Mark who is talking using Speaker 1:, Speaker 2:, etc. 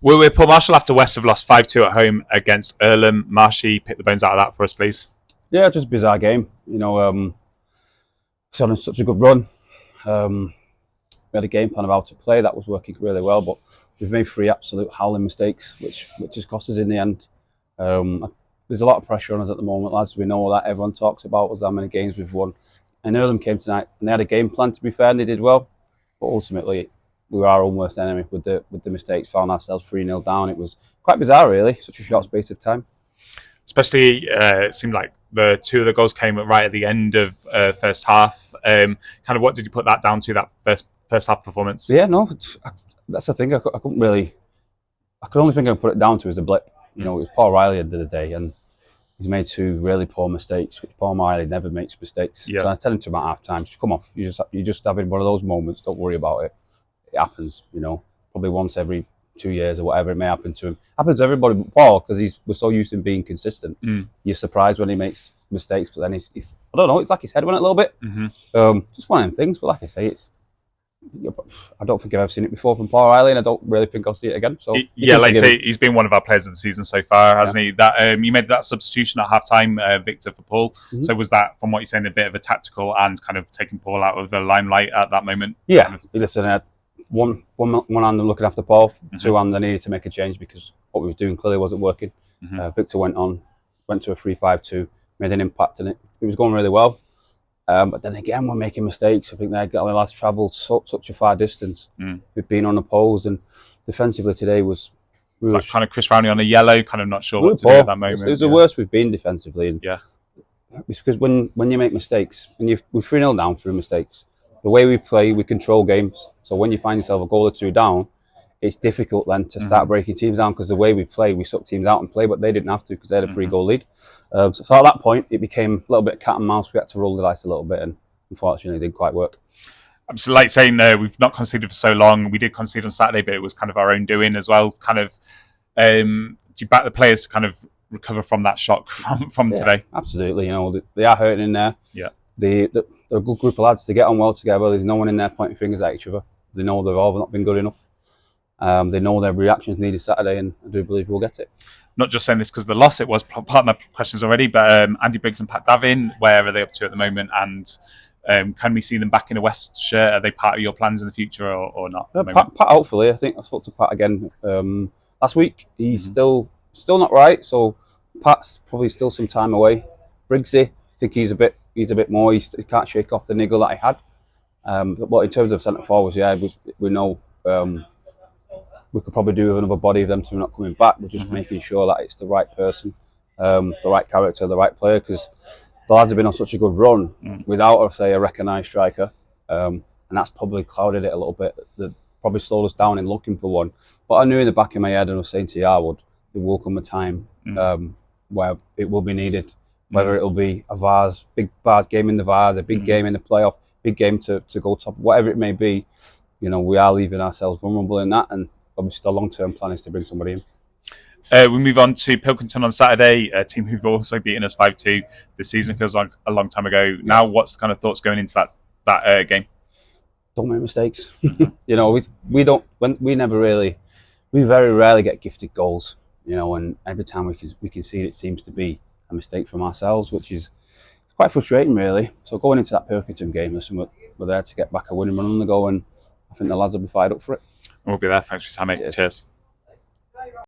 Speaker 1: We're with Paul Marshall after West have lost 5-2 at home against Irlam. Marshy, pick the bones out of that for us, please.
Speaker 2: Yeah, just a bizarre game. It's on such a good run. We had a game plan of how to play that was working really well, but we've made 3 absolute howling mistakes, which has cost us in the end. There's a lot of pressure on us at the moment, lads. We know that everyone talks about us, how many games we've won. And Irlam came tonight, and they had a game plan, to be fair, and they did well. But ultimately, we were our own worst enemy with the mistakes. Found ourselves 3-0 down. It was quite bizarre, really. Such a short space of time.
Speaker 1: Especially, it seemed like the 2 of the goals came right at the end of first half. Kind of, what did you put that down to? That first half performance?
Speaker 2: Yeah, no, that's the thing. I couldn't really. I could only think I could put it down to is a blip. It was Paul Riley at the end of the day, and he's made 2 really poor mistakes, which Paul Riley never makes mistakes. Yeah. So I was telling him at half time, just come off. You're just having one of those moments. Don't worry about it. It happens, probably once every 2 years or whatever it may happen to him. Happens to everybody but Paul, because we're so used to him being consistent. You're surprised when he makes mistakes, but then he's I don't know, it's like his head went a little bit. Just one of them things, but like I say, I don't think I've ever seen it before from Paul Riley, and I don't really think I'll see it again. So
Speaker 1: like you say, he's been one of our players of the season so far, hasn't he? That you made that substitution at half time, Victor, for Paul. So was that, from what you're saying, a bit of a tactical and kind of taking Paul out of the limelight at that moment?
Speaker 2: Yeah, listen, I had one hand I'm looking after Paul, 2 hands I needed to make a change because what we were doing clearly wasn't working. Victor went to a 3-5-2, made an impact, and it was going really well. But then again, we're making mistakes. I think the lads travelled such a far distance. We've been unopposed, and defensively today was
Speaker 1: like kind of Chris Rowney on a yellow, kind of not sure what to do at that moment.
Speaker 2: It was the worst we've been defensively. And it's because when you make mistakes, we're 3-0 down through mistakes. The way we play, we control games. So when you find yourself a goal or 2 down, it's difficult then to start breaking teams down, because the way we play, we suck teams out and play, but they didn't have to because they had a 3-goal lead. So at that point, it became a little bit cat and mouse. We had to roll the dice a little bit, and unfortunately, it didn't quite work.
Speaker 1: So, like saying, we've not conceded for so long. We did concede on Saturday, but it was kind of our own doing as well. Kind of, do you back the players to kind of recover from that shock from today?
Speaker 2: Absolutely. They are hurting in there.
Speaker 1: Yeah.
Speaker 2: They're a good group of lads to get on well together. There's no one in there pointing fingers at each other. They know they've all not been good enough. They know their reactions needed Saturday, and I do believe we'll get it.
Speaker 1: Not just saying this because of the loss, it was part of my questions already, but Andy Briggs and Pat Davin, where are they up to at the moment? And can we see them back in a West shirt? Are they part of your plans in the future or not?
Speaker 2: Pat, hopefully. I think I spoke to Pat again last week. He's still not right, so Pat's probably still some time away. Briggsy, I think he's a bit more. He can't shake off the niggle that he had. But in terms of centre forwards, we know we could probably do with another body of them 2 not coming back. We're just making sure that it's the right person, the right character, the right player, because the lads have been on such a good run without, say, a recognised striker, and that's probably clouded it a little bit. That probably slowed us down in looking for one. But I knew in the back of my head, and I was saying to Yarwood, there will come a time where it will be needed, whether it'll be a big Vars game in the Vars, a big game in the playoff, big game to go top, whatever it may be. We are leaving ourselves vulnerable in that, and obviously the long-term plan is to bring somebody in.
Speaker 1: We move on to Pilkington on Saturday, a team who've also beaten us 5-2 this season. Feels like a long time ago. Now, what's the kind of thoughts going into that game?
Speaker 2: Don't make mistakes. We very rarely get gifted goals. And every time we can see it seems to be a mistake from ourselves, which is quite frustrating, really. So going into that Pilkington game, listen, we're there to get back a winning run on the go, and I think the lads will be fired up for it.
Speaker 1: We'll be there. Thanks for your time, mate. Cheers.